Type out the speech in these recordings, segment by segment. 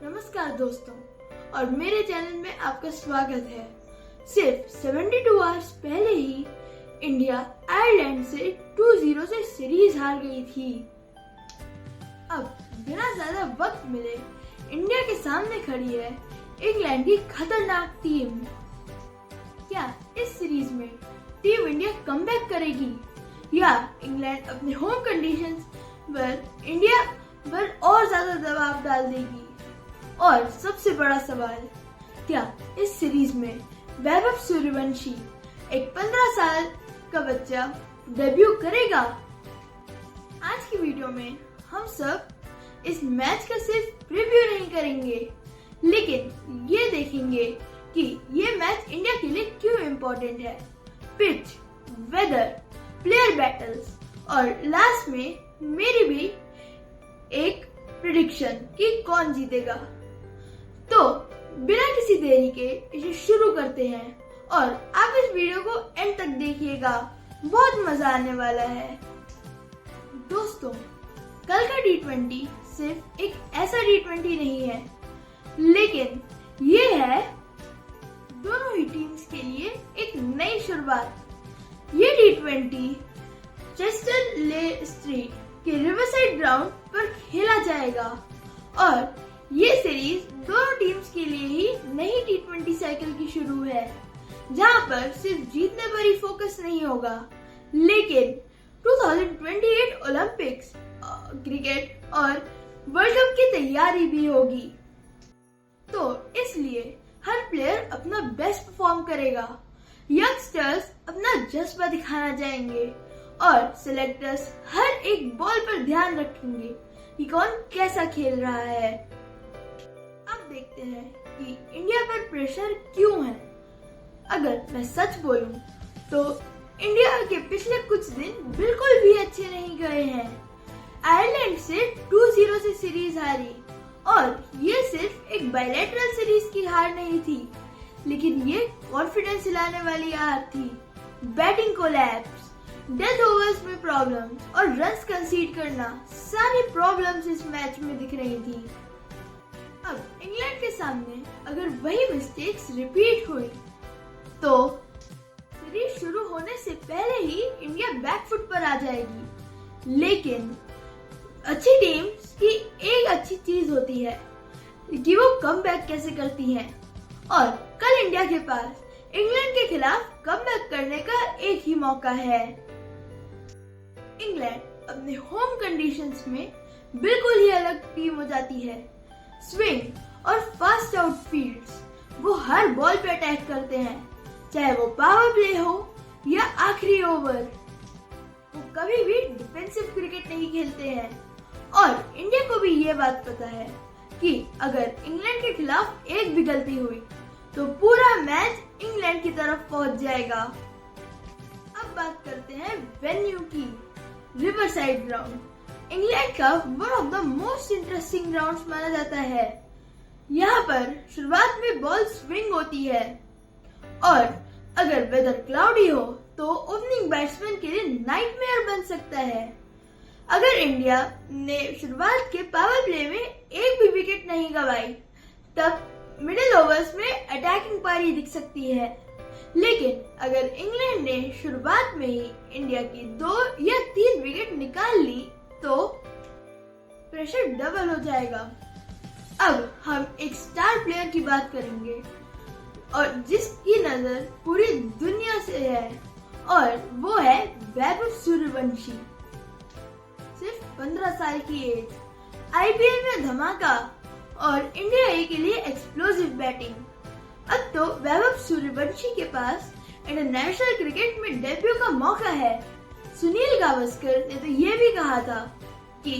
नमस्कार दोस्तों, और मेरे चैनल में आपका स्वागत है। सिर्फ 72 आवर्स पहले ही इंडिया आयरलैंड से 2-0 से सीरीज हार गई थी। अब बिना ज्यादा वक्त मिले इंडिया के सामने खड़ी है इंग्लैंड की खतरनाक टीम। क्या इस सीरीज में टीम इंडिया कमबैक करेगी या इंग्लैंड अपने होम कंडीशंस पर इंडिया पर और ज्यादा दबाव डाल देगी? और सबसे बड़ा सवाल, क्या इस सीरीज में वैभव सूर्यवंशी एक 15 साल का बच्चा डेब्यू करेगा? आज की वीडियो में हम सब इस मैच का सिर्फ प्रीव्यू नहीं करेंगे, लेकिन ये देखेंगे कि ये मैच इंडिया के लिए क्यों इम्पोर्टेंट है। पिच, वेदर, प्लेयर बैटल्स और लास्ट में मेरी भी एक प्रेडिक्शन कि कौन जीतेगा। तो बिना किसी देरी के इसे शुरू करते हैं और आप इस वीडियो को एंड तक देखिएगा, बहुत मजा आने वाला है। दोस्तों, कल का T20 सिर्फ एक ऐसा T20 नहीं है, लेकिन ये है दोनों ही टीम्स के लिए एक नई शुरुआत। ये T20 चेस्टर ले स्ट्रीट के रिवरसाइड ग्राउंड पर खेला जाएगा और ये सीरीज दोनों टीम्स के लिए ही नई T20 साइकिल की शुरू है, जहां पर सिर्फ जीतने पर ही फोकस नहीं होगा, लेकिन 2028 ओलंपिक्स, क्रिकेट और वर्ल्ड कप की तैयारी भी होगी। तो इसलिए हर प्लेयर अपना बेस्ट परफॉर्म करेगा, यंगस्टर्स अपना जज्बा दिखाना चाहेंगे और सिलेक्टर्स हर एक बॉल पर ध्यान रखेंगे कि कौन कैसा खेल रहा है। अब देखते हैं कि इंडिया पर प्रेशर क्यों है। अगर मैं सच बोलूं तो इंडिया के पिछले कुछ दिन बिल्कुल भी अच्छे नहीं गए हैं। आयरलैंड से 2-0 से सीरीज हारी और ये सिर्फ एक बायलैटरल सीरीज की हार नहीं थी, लेकिन ये कॉन्फिडेंस हिलाने वाली हार थी। बैटिंग कोलैप्स, डेथ ओवर्स में प्रॉब्लम्स और रन्स कंसीड करना, सारी प्रॉब्लम्स इस मैच में दिख रही थी। अब इंग्लैंड के सामने अगर वही मिस्टेक्स रिपीट हुई तो सीरीज शुरू होने से पहले ही इंडिया बैकफुट पर आ जाएगी। लेकिन अच्छी टीम्स की एक अच्छी चीज होती है कि वो कमबैक कैसे करती हैं, और कल इंडिया के पास इंग्लैंड के खिलाफ कमबैक करने का एक ही मौका है। इंग्लैंड अपने होम कंडीशंस में बिल्कुल ही अलग टीम हो जाती है। स्विंग और फास्ट आउट फील्ड्स, वो हर बॉल पे अटैक करते हैं, चाहे वो पावर प्ले हो या आखिरी ओवर। वो कभी भी डिफेंसिव क्रिकेट नहीं खेलते हैं और इंडिया को भी ये बात पता है कि अगर इंग्लैंड के खिलाफ एक भी गलती हुई तो पूरा मैच इंग्लैंड की तरफ पहुंच जाएगा। अब बात करते हैं वेन्यू की, रिवरसाइड ग्राउंड। इंग्लैंड का one of the most interesting grounds माना जाता है। यहाँ पर शुरुआत में बॉल स्विंग होती है और अगर वेदर क्लाउडी हो तो ओपनिंग बैट्समैन के लिए नाइटमेयर बन सकता है। अगर इंडिया ने शुरुआत के पावर प्ले में एक भी विकेट नहीं गंवाई, तब मिडिल ओवर्स में अटैकिंग पारी दिख सकती है। लेकिन अगर इंग्लैंड ने शुरुआत में ही इंडिया की 2 या 3 विकेट निकाल ली तो प्रेशर डबल हो जाएगा। अब हम एक स्टार प्लेयर की बात करेंगे और जिसकी नजर पूरी दुनिया से है, और वो है वैभव सूर्यवंशी। सिर्फ 15 साल की एज, आईपीएल में धमाका और इंडिया ए के लिए एक्सप्लोसिव बैटिंग। अब तो वैभव सूर्यवंशी के पास इंटरनेशनल क्रिकेट में डेब्यू का मौका है। सुनील गावस्कर ने तो ये भी कहा था कि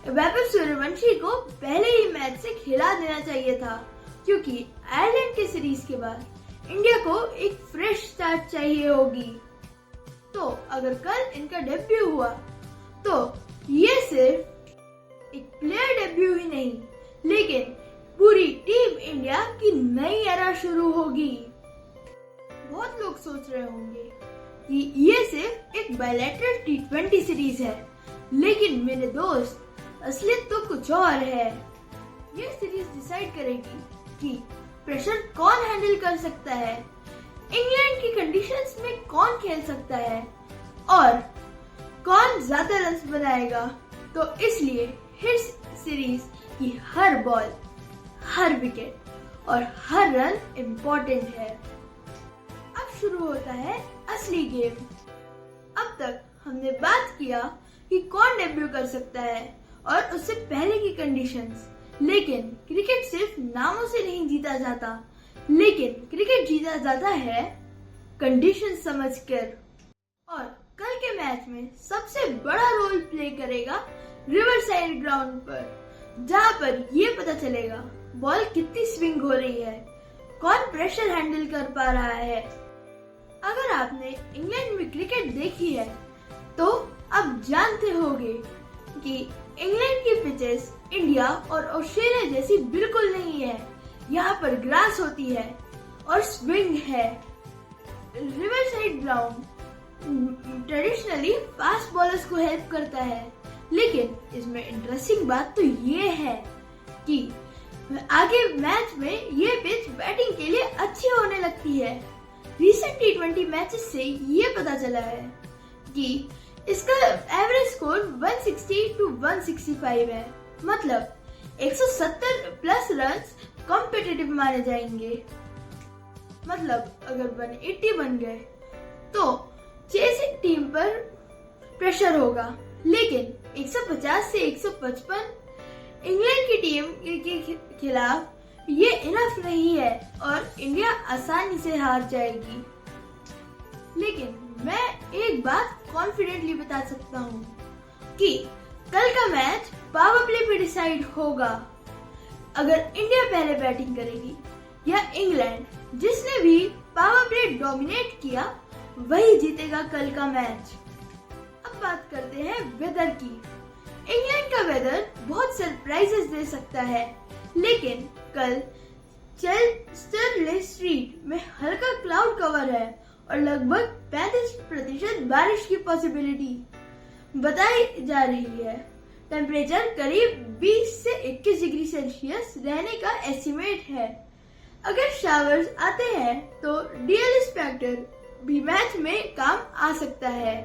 वैभव सूर्यवंशी को पहले ही मैच से खिला देना चाहिए था, क्योंकि आयरलैंड के सीरीज के बाद इंडिया को एक फ्रेश स्टार्ट चाहिए होगी। तो अगर कल इनका डेब्यू हुआ तो ये सिर्फ एक प्लेयर डेब्यू ही नहीं, लेकिन पूरी टीम इंडिया की नई एरा शुरू होगी। बहुत लोग सोच रहे होंगे कि ये सिर्फ एक बायलैटरल T20 सीरीज है, लेकिन मेरे दोस्त, असलियत तो कुछ और है। ये सीरीज डिसाइड करेगी कि प्रेशर कौन हैंडल कर सकता है, इंग्लैंड की कंडीशंस में कौन खेल सकता है और कौन ज्यादा रन्स बनाएगा। तो इसलिए इस सीरीज की हर बॉल, हर विकेट और हर रन इम्पोर्टेंट है। अब शुरू होता है असली गेम। अब तक हमने बात किया कि कौन डेब्यू कर सकता है और उससे पहले की कंडीशंस, लेकिन क्रिकेट सिर्फ नामों से नहीं जीता जाता, लेकिन क्रिकेट जीता जाता है कंडीशंस समझकर। और कल के मैच में सबसे बड़ा रोल प्ले करेगा रिवर साइड ग्राउंड पर, जहां पर ये पता चलेगा बॉल कितनी स्विंग हो रही है, कौन प्रेशर हैंडल कर पा रहा है। अगर आपने इंग्लैंड में क्रिकेट देखी है तो आप जानते होंगे कि इंग्लैंड की पिचेस इंडिया और ऑस्ट्रेलिया जैसी बिल्कुल नहीं है। यहाँ पर ग्रास होती है और स्विंग है। River side ground traditionally fast bowlers को हेल्प करता है, लेकिन इसमें इंटरेस्टिंग बात तो ये है कि आगे मैच में ये पिच बैटिंग के लिए अच्छी होने लगती है। रिसेंट T20 मैचेस से ये पता चला है कि इसका एवरेज स्कोर 160 to 165 है, मतलब 170 प्लस रन्स कॉम्पिटिटिव माने जाएंगे। मतलब अगर 180 बन गए तो चेसिंग टीम पर प्रेशर होगा, लेकिन 150 से 155 इंग्लैंड की टीम के खिलाफ ये इनफ नहीं है और इंडिया आसानी से हार जाएगी। लेकिन मैं एक बात कॉन्फिडेंटली बता सकता हूँ कि कल का मैच पावर प्ले पे डिसाइड होगा। अगर इंडिया पहले बैटिंग करेगी या इंग्लैंड, जिसने भी पावर प्ले डोमिनेट किया वही जीतेगा कल का मैच। अब बात करते हैं वेदर की। इंग्लैंड का वेदर बहुत सरप्राइजेस दे सकता है, लेकिन कल चेस्टरले स्ट्रीट में हल्का क्लाउड कवर है और लगभग 35% बारिश की पॉसिबिलिटी बताई जा रही है। टेम्परेचर करीब 20 से 21 डिग्री सेल्सियस रहने का एस्टिमेट है। अगर शावर्स आते हैं तो डीएलएस फैक्टर भी मैच में काम आ सकता है।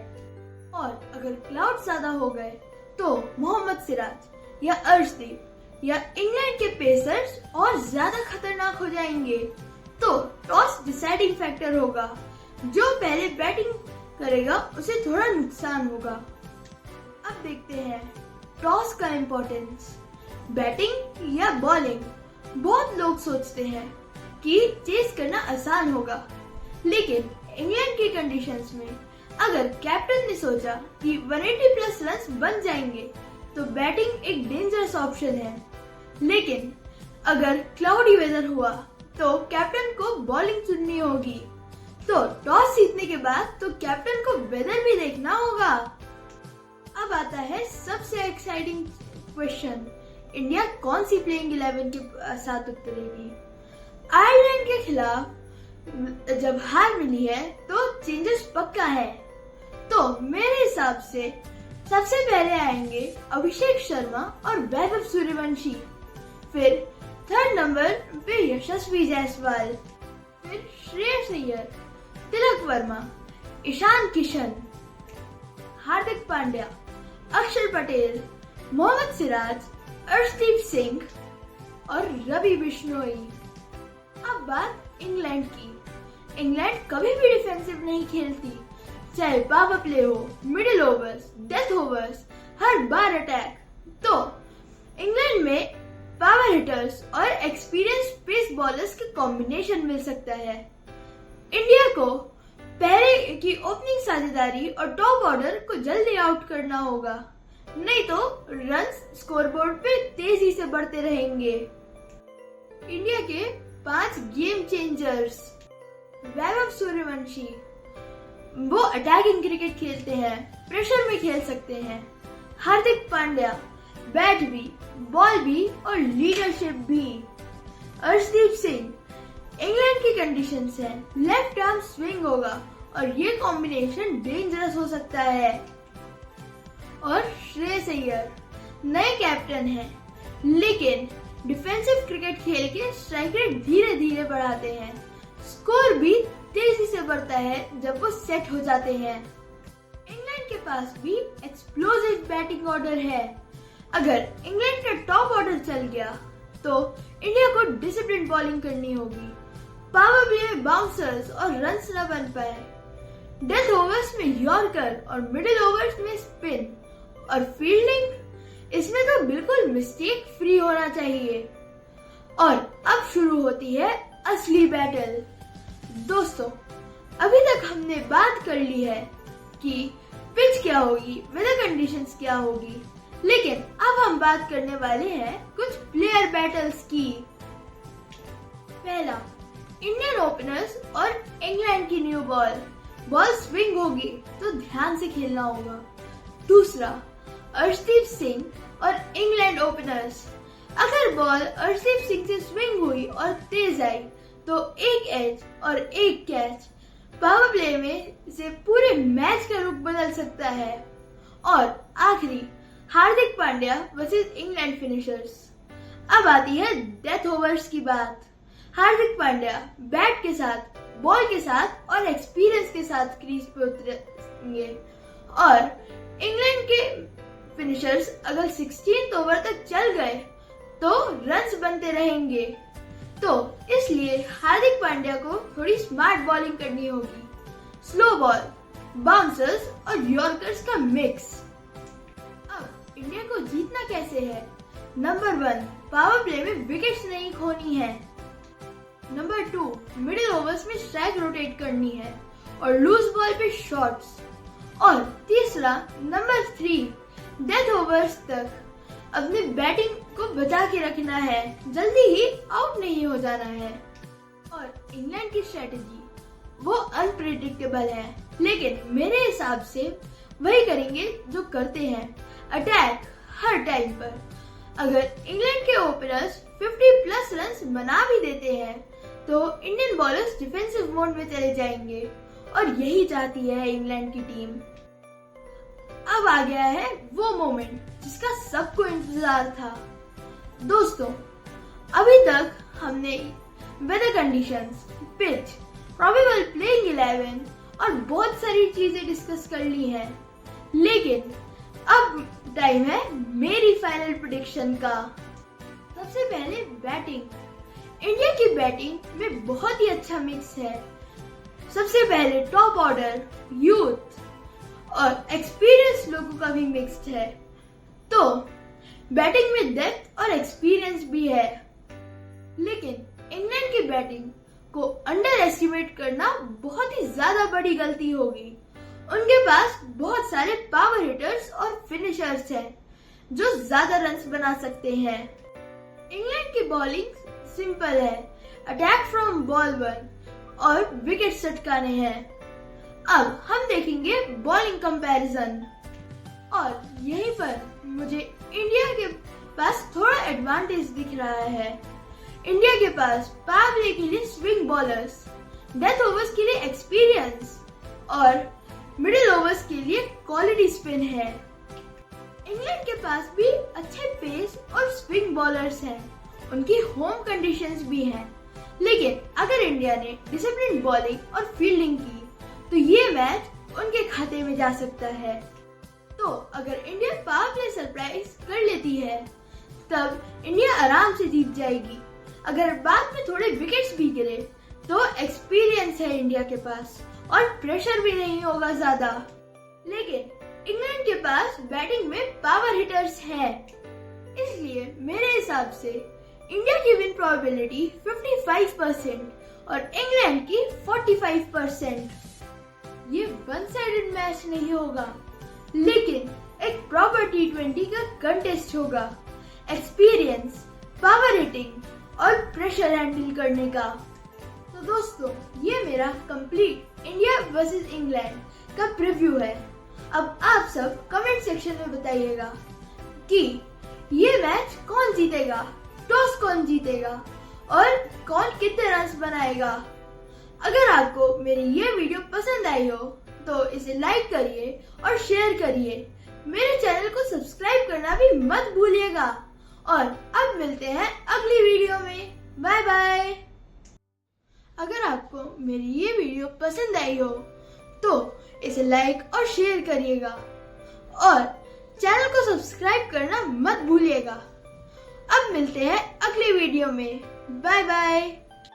और अगर क्लाउड ज्यादा हो गए तो मोहम्मद सिराज या अर्शदीप या इंग्लैंड के पेसर्स और ज्यादा खतरनाक हो जाएंगे। तो टॉस डिसाइडिंग फैक्टर होगा। जो पहले बैटिंग करेगा उसे थोड़ा नुकसान होगा। अब देखते हैं टॉस का इम्पोर्टेंस। बैटिंग या बॉलिंग, बहुत लोग सोचते हैं कि चेस करना आसान होगा, लेकिन इंग्लैंड की कंडीशंस में अगर कैप्टन ने सोचा कि 180 प्लस रन्स बन जाएंगे तो बैटिंग एक डेंजरस ऑप्शन है। लेकिन अगर क्लाउडी वेदर हुआ तो कैप्टन को बॉलिंग चुननी होगी। तो टॉस जीतने के बाद तो कैप्टन को वेदर भी देखना होगा। अब आता है सबसे एक्साइटिंग क्वेश्चन, इंडिया कौन सी प्लेइंग 11 के साथ उतरेगी। आयरलैंड के खिलाफ जब हार मिली है तो चेंजेस पक्का है। तो मेरे हिसाब से सबसे पहले आएंगे अभिषेक शर्मा और वैभव सूर्यवंशी, फिर थर्ड नंबर पे यशस्वी जायसवाल, फिर श्रेयस अय्यर, तिलक वर्मा, ईशान किशन, हार्दिक पांड्या, अक्षर पटेल, मोहम्मद सिराज, अर्शदीप सिंह और रवि बिश्नोई। अब बात इंग्लैंड की। इंग्लैंड कभी भी डिफेंसिव नहीं खेलती, चाहे पावर प्ले हो, मिडिल ओवर्स, डेथ ओवर्स, हर बार अटैक। तो इंग्लैंड में पावर हिटर्स और एक्सपीरियंस पेस बॉलर्स के कॉम्बिनेशन मिल सकता है। इंडिया को पहले की ओपनिंग साझेदारी और टॉप ऑर्डर को जल्दी आउट करना होगा, नहीं तो रन्स स्कोरबोर्ड पे तेजी से बढ़ते रहेंगे। इंडिया के 5 गेम चेंजर्स। वैभव सूर्यवंशी, वो अटैकिंग क्रिकेट खेलते हैं, प्रेशर में खेल सकते हैं। हार्दिक पांड्या, बैट भी, बॉल भी और लीडरशिप भी। अर्शदीप सिंह, इंग्लैंड की कंडीशंस है, लेफ्ट आर्म स्विंग होगा और ये कॉम्बिनेशन डेंजरस हो सकता है। और श्रेयस अय्यर नए कैप्टन हैं, लेकिन डिफेंसिव क्रिकेट खेल के स्ट्राइक रेट धीरे धीरे बढ़ाते हैं। स्कोर भी तेजी से बढ़ता है जब वो सेट हो जाते हैं। इंग्लैंड के पास भी एक्सप्लोसिव बैटिंग ऑर्डर है। अगर इंग्लैंड का टॉप ऑर्डर चल गया तो इंडिया को डिसिप्लिन बॉलिंग करनी होगी। पावर प्ले में बाउंसर्स और रन्स न बन पाए। डेथ ओवर्स में यॉर्कर और मिडिल ओवर्स में स्पिन और फील्डिंग, इसमें तो बिल्कुल मिस्टेक फ्री होना चाहिए। और अब शुरू होती है असली बैटल। दोस्तों, अभी तक हमने बात कर ली है कि पिच क्या होगी, वेदर कंडीशंस क्या होगी, लेकिन अब हम बात करने वाले हैं कुछ प्लेयर बैटल्स की। पहला, इंडियन ओपनर्स और इंग्लैंड की न्यू बॉल स्विंग होगी तो ध्यान से खेलना होगा। दूसरा, अर्शदीप सिंह और इंग्लैंड ओपनर्स। अगर बॉल अर्शदीप सिंह से स्विंग हुई और तेज आई तो एक एज और एक कैच पावर प्ले में से पूरे मैच का रुख बदल सकता है। और आखिरी, Hardik Pandya versus England finishers. अब आती है डेथ ओवर्स की बात। हार्दिक पांड्या बैट के साथ, बॉल के साथ और एक्सपीरियंस के साथ क्रीज पे उतरेंगे और इंग्लैंड के फिनिशर्स अगर 16th ओवर तक चल गए तो रन्स बनते रहेंगे। तो इसलिए हार्दिक पांड्या को थोड़ी स्मार्ट बॉलिंग करनी होगी। स्लो बॉल, बाउंसर्स और यॉर्कर्स का मिक्स। अब इंडिया को जीतना कैसे है? नंबर 1, पावर प्ले में विकेट्स नहीं खोनी है। नंबर 2, मिडिल ओवर्स में स्ट्राइक रोटेट करनी है और लूज बॉल पे शॉट्स। और तीसरा, नंबर 3, डेथ ओवर्स तक अपनी बैटिंग को बचा के रखना है, जल्दी ही आउट नहीं हो जाना है। और इंग्लैंड की स्ट्रेटेजी वो अनप्रेडिक्टेबल है, लेकिन मेरे हिसाब से वही करेंगे जो करते हैं, अटैक हर टाइम पर। अगर इंग्लैंड के ओपनर्स 50+ रन्स बना भी देते हैं तो इंडियन बॉलर्स डिफेंसिव मोड में चले जाएंगे और यही चाहती है इंग्लैंड की टीम। अब आ गया है वो मोमेंट जिसका सबको इंतजार था। दोस्तों, अभी तक हमने weather conditions, pitch, probable playing 11 और बहुत सारी चीजें डिस्कस कर ली हैं, लेकिन अब टाइम है मेरी फाइनल प्रेडिक्शन का। सबसे पहले बैटिंग। इंडिया की बैटिंग में बहुत ही अच्छा मिक्स है। सबसे पहले टॉप ऑर्डर, यूथ और एक्सपीरियंस लोगों का भी मिक्स्ड है। तो बैटिंग में डेप्थ और एक्सपीरियंस भी है, लेकिन इंग्लैंड की बैटिंग को अंडर एस्टिमेट करना बहुत ही ज्यादा बड़ी गलती होगी। उनके पास बहुत सारे पावर हिटर्स और फिनिशर्स हैं जो ज्यादा रन्स बना सकते हैं। इंग्लैंड की बॉलिंग सिंपल है, अटैक फ्रॉम बॉल 1 और विकेट सटकाने हैं। अब हम देखेंगे बॉलिंग कंपैरिजन और यहीं पर मुझे इंडिया के पास थोड़ा एडवांटेज दिख रहा है। इंडिया के पास पावर प्ले के लिए स्विंग बॉलर्स, डेथ ओवर्स के लिए एक्सपीरियंस और मिडिल ओवर्स के लिए क्वालिटी स्पिन है। इंग्लैंड के पास भी अच्छे पेस और स्विंग बॉलर्स हैं, उनकी होम कंडीशंस भी हैं, लेकिन अगर इंडिया ने डिसिप्लिन बॉलिंग और फील्डिंग की तो ये मैच उनके खाते में जा सकता है। तो अगर इंडिया पावर प्ले सरप्राइज कर लेती है तब इंडिया आराम से जीत जाएगी। अगर बाद में थोड़े विकेट्स भी गिरे तो एक्सपीरियंस है इंडिया के पास और प्रेशर भी नहीं होगा ज्यादा। लेकिन इंग्लैंड के पास बैटिंग में पावर हिटर्स हैं, इसलिए मेरे हिसाब से इंडिया की विन प्रोबेबिलिटी 55% और इंग्लैंड की 45%। ये वन साइडेड मैच नहीं होगा, लेकिन एक प्रॉपर T20 का कंटेस्ट होगा, एक्सपीरियंस, पावर हिटिंग और प्रेशर हैंडल करने का। तो दोस्तों, ये मेरा कंप्लीट इंडिया वर्सेस इंग्लैंड का प्रीव्यू है। अब आप सब कमेंट सेक्शन में बताइएगा कि ये मैच कौन जीतेगा, टॉस कौन जीतेगा और कौन कितने रन्स बनाएगा। अगर आपको मेरी ये वीडियो पसंद आई हो तो इसे लाइक करिए और शेयर करिए। मेरे चैनल को सब्सक्राइब करना भी मत भूलिएगा और अब मिलते हैं अगली वीडियो में। Bye bye. अगर आपको मेरी ये वीडियो पसंद आई हो तो इसे लाइक और शेयर करिएगा और चैनल को सब्सक्राइब करना मत भूलिएगा। अब मिलते हैं अगली वीडियो में। Bye bye.